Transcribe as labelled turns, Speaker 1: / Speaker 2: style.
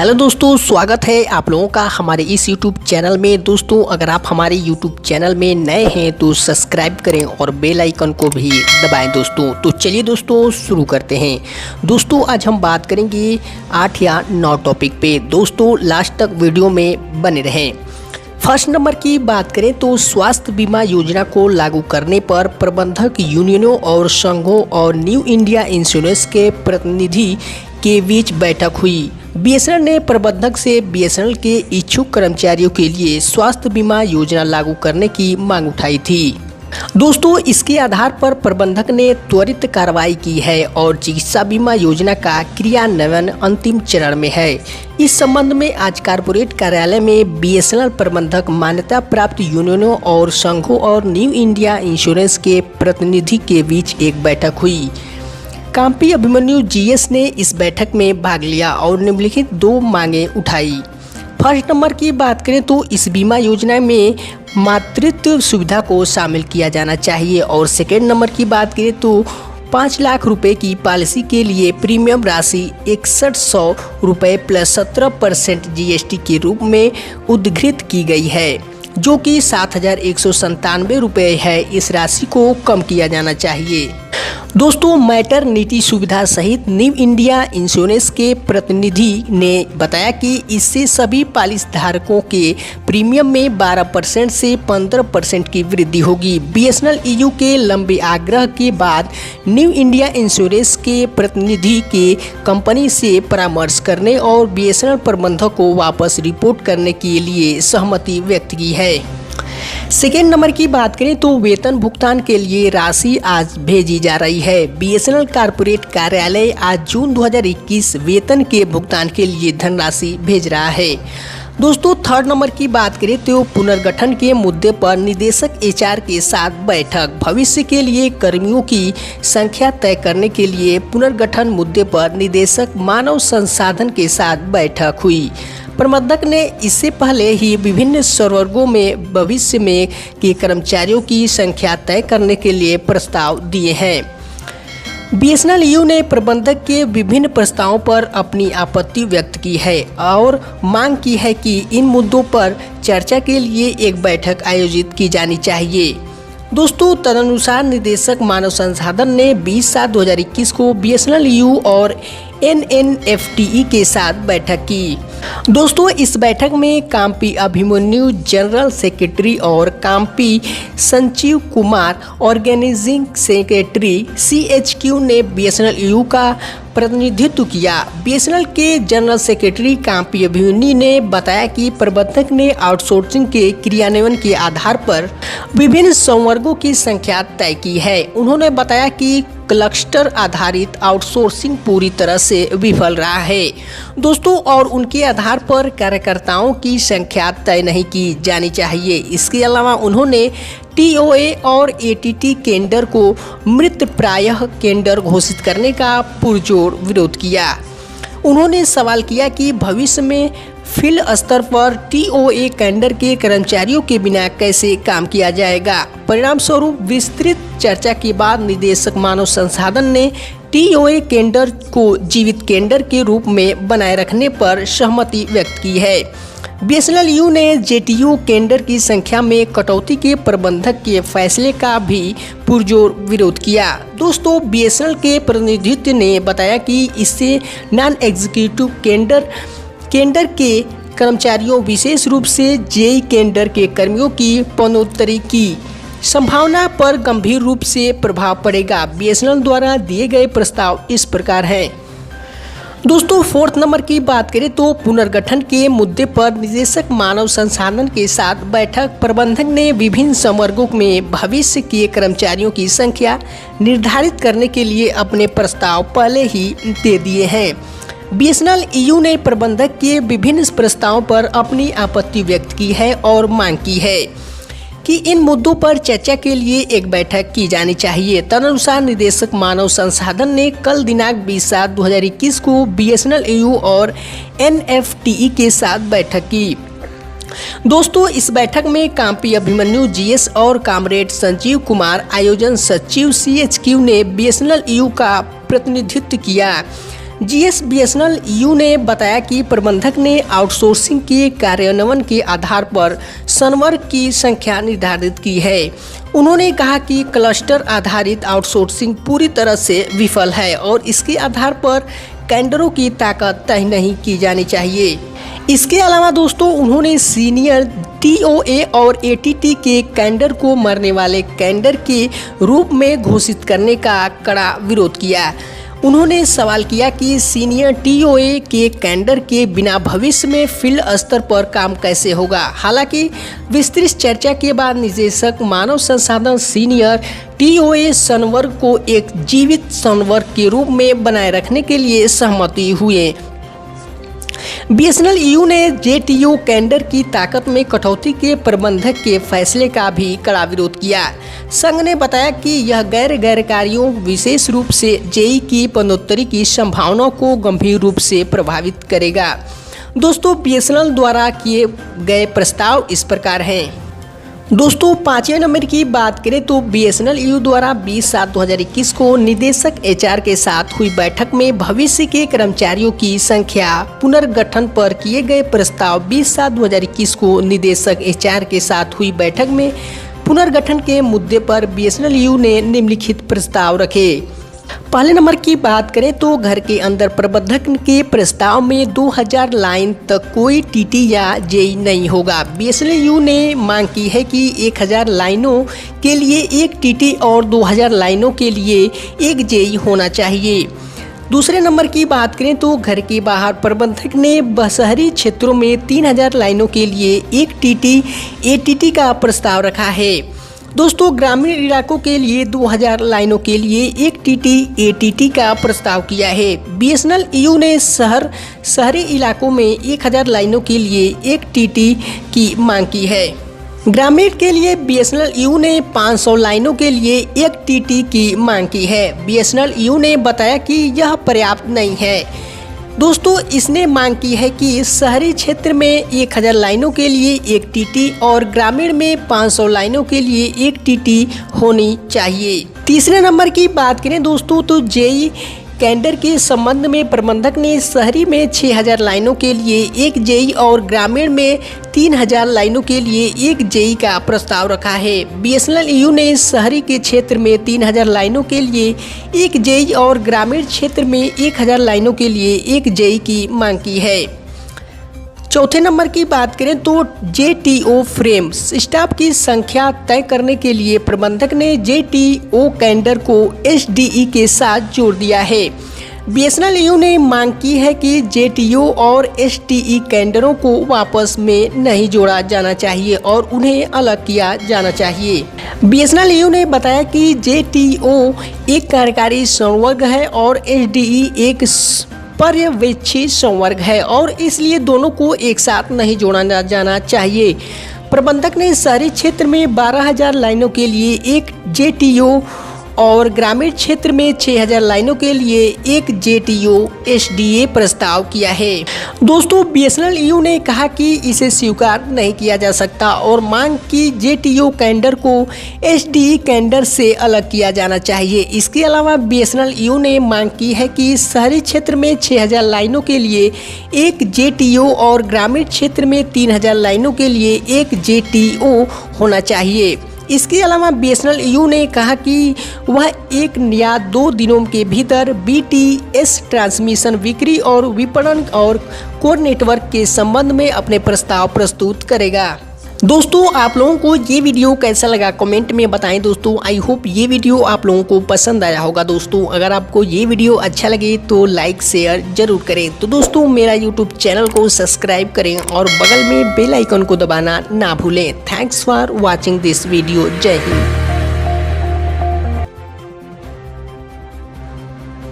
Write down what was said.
Speaker 1: Hello दोस्तों, स्वागत है आप लोगों का हमारे इस यूट्यूब चैनल में। दोस्तों अगर आप हमारे यूट्यूब चैनल में नए हैं तो सब्सक्राइब करें और बेल आइकन को भी दबाएं दोस्तों। तो चलिए दोस्तों शुरू करते हैं। दोस्तों आज हम बात करेंगे 8 या 9 टॉपिक पे। दोस्तों लास्ट तक वीडियो में बने रहें। फर्स्ट नंबर की बात करें तो स्वास्थ्य बीमा योजना को लागू करने पर प्रबंधक यूनियनों और संघों और न्यू इंडिया इंश्योरेंस के प्रतिनिधि के बीच बैठक हुई। बीएसएनएल ने प्रबंधक से बीएसएनएल के इच्छुक कर्मचारियों के लिए स्वास्थ्य बीमा योजना लागू करने की मांग उठाई थी। दोस्तों इसके आधार पर प्रबंधक ने त्वरित कार्रवाई की है और चिकित्सा बीमा योजना का क्रियान्वयन अंतिम चरण में है। इस संबंध में आज कारपोरेट कार्यालय में बीएसएनएल प्रबंधक, मान्यता प्राप्त यूनियनों और संघों और न्यू इंडिया इंश्योरेंस के प्रतिनिधि के बीच एक बैठक हुई। काम्पी अभिमन्यु जीएस ने इस बैठक में भाग लिया और निम्नलिखित 2 मांगे उठाई। फर्स्ट नंबर की बात करें तो इस बीमा योजना में मातृत्व सुविधा को शामिल किया जाना चाहिए और सेकेंड नंबर की बात करें तो 5 लाख रुपए की पॉलिसी के लिए प्रीमियम राशि 6100 रुपये प्लस 17% जीएसटी के रूप में उद्धृत की गई है, जो कि 7197 रुपये है। इस राशि को कम किया जाना चाहिए। दोस्तों मैटरनिटी सुविधा सहित न्यू इंडिया इंश्योरेंस के प्रतिनिधि ने बताया कि इससे सभी पॉलिसी धारकों के प्रीमियम में 12% से 15% की वृद्धि होगी। बीएसएनएल ईयू के लंबे आग्रह के बाद न्यू इंडिया इंश्योरेंस के प्रतिनिधि के कंपनी से परामर्श करने और बीएसएनएल प्रबंधक को वापस रिपोर्ट करने के लिए सहमति व्यक्त की है। सेकेंड नंबर की बात करें तो वेतन भुगतान के लिए राशि आज भेजी जा रही है। बीएसएनएल कारपोरेट कार्यालय आज जून 2021 वेतन के भुगतान के लिए धनराशि भेज रहा है। दोस्तों थर्ड नंबर की बात करें तो पुनर्गठन के मुद्दे पर निदेशक एचआर के साथ बैठक। भविष्य के लिए कर्मियों की संख्या तय करने के लिए पुनर्गठन मुद्दे पर निदेशक मानव संसाधन के साथ बैठक हुई। प्रबंधक ने इससे पहले ही विभिन्न संवर्गों में भविष्य में के कर्मचारियों की संख्या तय करने के लिए प्रस्ताव दिए हैं। बीएसएनएल ईयू ने प्रबंधक के विभिन्न प्रस्तावों पर अपनी आपत्ति व्यक्त की है और मांग की है कि इन मुद्दों पर चर्चा के लिए एक बैठक आयोजित की जानी चाहिए। दोस्तों तदनुसार निदेशक मानव संसाधन ने 20/7/2021 को बीएसएनएल ईयू और एनएनएफटीई के साथ बैठक की। दोस्तों इस बैठक में काम्पी अभिमन्यु जनरल सेक्रेटरी और काम्पी संजीव कुमार ऑर्गेनाइजिंग सेक्रेटरी सीएचक्यू ने बीएसएनएल ईयू का प्रतिनिधित्व किया। बीएसएनएल के जनरल सेक्रेटरी काम्पी अभिमन्यु ने बताया कि प्रबंधक ने आउटसोर्सिंग के क्रियान्वयन के आधार पर विभिन्न संवर्गों की संख्या तय की है। उन्होंने बताया कि क्लस्टर आधारित आउटसोर्सिंग पूरी तरह से विफल रहा है दोस्तों, और उनके आधार पर कार्यकर्ताओं की संख्या तय नहीं की जानी चाहिए। इसके अलावा उन्होंने टीओए और एटीटी केंडर को मृत प्रायः केंडर घोषित करने का पुरजोर विरोध किया। उन्होंने सवाल किया कि भविष्य में फील्ड स्तर पर टीओए केंडर के कर्मचारियों के बिना कैसे काम किया जाएगा। परिणाम स्वरूप विस्तृत चर्चा के बाद निदेशक मानव संसाधन ने टीओए केंडर को जीवित केंडर के रूप में बनाए रखने पर सहमति व्यक्त की है। बीएसएनएल ईयू ने जेटीयू केंडर की संख्या में कटौती के प्रबंधक के फैसले का भी पुरजोर विरोध किया। दोस्तों बीएसएनएल के प्रतिनिधित्व ने बताया कि इससे नॉन एग्जीक्यूटिव केंडर के कर्मचारियों, विशेष रूप से जेई केंडर के कर्मियों की पदोन्नति की संभावना पर गंभीर रूप से प्रभाव पड़ेगा। बीएसएनएल द्वारा दिए गए प्रस्ताव इस प्रकार हैं। दोस्तों फोर्थ नंबर की बात करें तो पुनर्गठन के मुद्दे पर निदेशक मानव संसाधन के साथ बैठक। प्रबंधक ने विभिन्न संवर्गों में भविष्य के कर्मचारियों की संख्या निर्धारित करने के लिए अपने प्रस्ताव पहले ही दे दिए हैं। बीएसएनएल ईयू ने प्रबंधक के विभिन्न प्रस्तावों पर अपनी आपत्ति व्यक्त की है और मांग की है कि इन मुद्दों पर चर्चा के लिए एक बैठक की जानी चाहिए। तदनुसार निदेशक मानव संसाधन ने कल दिनांक 20/7/2021 को बीएसएनएल ईयू और एनएफटीई के साथ बैठक की। दोस्तों इस बैठक में काम्पी अभिमन्यु जीएस और कामरेड संजीव कुमार आयोजन सचिव सीएचक्यू ने बीएसएनएल ईयू का प्रतिनिधित्व किया। GSBSNL EU ने बताया कि प्रबंधक ने आउटसोर्सिंग के कार्यान्वयन के आधार पर संवर्ग की संख्या निर्धारित की है। उन्होंने कहा कि क्लस्टर आधारित आउटसोर्सिंग पूरी तरह से विफल है और इसके आधार पर कैडरों की ताकत तय नहीं की जानी चाहिए। इसके अलावा दोस्तों उन्होंने सीनियर TOA और ATT के कैडर को मरने वाले कैडर के रूप में घोषित करने का कड़ा विरोध किया। उन्होंने सवाल किया कि सीनियर TOA के कैडर के बिना भविष्य में फील्ड स्तर पर काम कैसे होगा। हालांकि विस्तृत चर्चा के बाद निदेशक मानव संसाधन सीनियर TOA संवर्ग को एक जीवित संवर्ग के रूप में बनाए रखने के लिए सहमति हुए। BSNL EU ने JTO कैडर की ताकत में कटौती के प्रबंधक के फैसले का भी कड़ा विरोध किया। संघ ने बताया कि यह गैरकारियों विशेष रूप से JEE की पदोन्नति की संभावनाओं को गंभीर रूप से प्रभावित करेगा। दोस्तों BSNL द्वारा किए गए प्रस्ताव इस प्रकार हैं। दोस्तों 5वें नंबर की बात करें तो BSNL EU द्वारा 20/7/2021 को निदेशक HR के साथ हुई बैठक में भविष्य के कर्मचारियों की संख्या पुनर्गठन पर किए गए प्रस्ताव 20/7/2021 को निदेशक HR के साथ हुई बैठक में पुनर्गठन के मुद्दे पर BSNL EU ने निम्नलिखित प्रस्ताव रखे। पहले नंबर की बात करें तो घर के अंदर प्रबंधक के प्रस्ताव में 2000 लाइन तक कोई TT या JEE नहीं होगा। BSNL EU ने मांग की है कि 1000 लाइनों के लिए एक TT और 2000 लाइनों के लिए एक JEE होना चाहिए। दूसरे नंबर की बात करें तो घर के बाहर प्रबंधक ने शहरी क्षेत्रों में 3000 लाइनों के लिए एक TT ATT का प्रस्ताव रखा है। दोस्तों ग्रामीण इलाकों के लिए 2000 लाइनों के लिए एक TT ATT का प्रस्ताव किया है। BSNL EU ने शहरी इलाकों में 1000 लाइनों के लिए एक TT की मांग की है। ग्रामीण के लिए BSNL EU ने 500 लाइनों के लिए एक TT की मांग की है। BSNL EU ने बताया कि यह पर्याप्त नहीं है। दोस्तों इसने मांग की है कि शहरी क्षेत्र में 1000 लाइनों के लिए एक TT और ग्रामीण में 500 लाइनों के लिए एक TT होनी चाहिए। तीसरे नंबर की बात करें दोस्तों तो JEE कैडर के संबंध में प्रबंधक ने शहरी में 6000 लाइनों के लिए एक JEE और ग्रामीण में 3000 लाइनों के लिए एक JEE का प्रस्ताव रखा है। BSNL EU ने शहरी के क्षेत्र में 3000 लाइनों के लिए एक JEE और ग्रामीण क्षेत्र में 1000 लाइनों के लिए एक JEE की मांग की है। चौथे नंबर की बात करें तो JTO फ्रेम स्टाफ की संख्या तय करने के लिए प्रबंधक ने JTO कैडर को SDE के साथ जोड़ दिया है। BSNL EU ने मांग की है कि JTO और SDE कैडरों को वापस में नहीं जोड़ा जाना चाहिए और उन्हें अलग किया जाना चाहिए। BSNL EU ने बताया कि JTO एक कार्यकारी संवर्ग है और SDE एक पर्यवेक्षी संवर्ग है और इसलिए दोनों को एक साथ नहीं जोड़ा जाना चाहिए। प्रबंधक ने शहरी क्षेत्र में 12000 लाइनों के लिए एक JTO और ग्रामीण क्षेत्र में 6000 लाइनों के लिए एक JTO SDA प्रस्ताव किया है। दोस्तों BSNL EU ने कहा कि इसे स्वीकार नहीं किया जा सकता और मांग की JTO कैडर को SDE कैडर से अलग किया जाना चाहिए। इसके अलावा BSNL EU ने मांग की है कि शहरी क्षेत्र में 6000 लाइनों के लिए एक JTO और ग्रामीण क्षेत्र में 3000 लाइनों के लिए एक JTO होना चाहिए। इसके अलावा BSNL EU ने कहा कि वह 1 या 2 दिनों के भीतर BTS ट्रांसमिशन बिक्री और विपणन और कोर नेटवर्क के संबंध में अपने प्रस्ताव प्रस्तुत करेगा। दोस्तों आप लोगों को ये वीडियो कैसा लगा कमेंट में बताएं। दोस्तों आई होप ये वीडियो आप लोगों को पसंद आया होगा। दोस्तों अगर आपको ये वीडियो अच्छा लगे तो लाइक शेयर जरूर करें। तो दोस्तों मेरा यूट्यूब चैनल को सब्सक्राइब करें और बगल में बेल आइकन को दबाना ना भूलें। Thanks for watching this video. जय हिंद।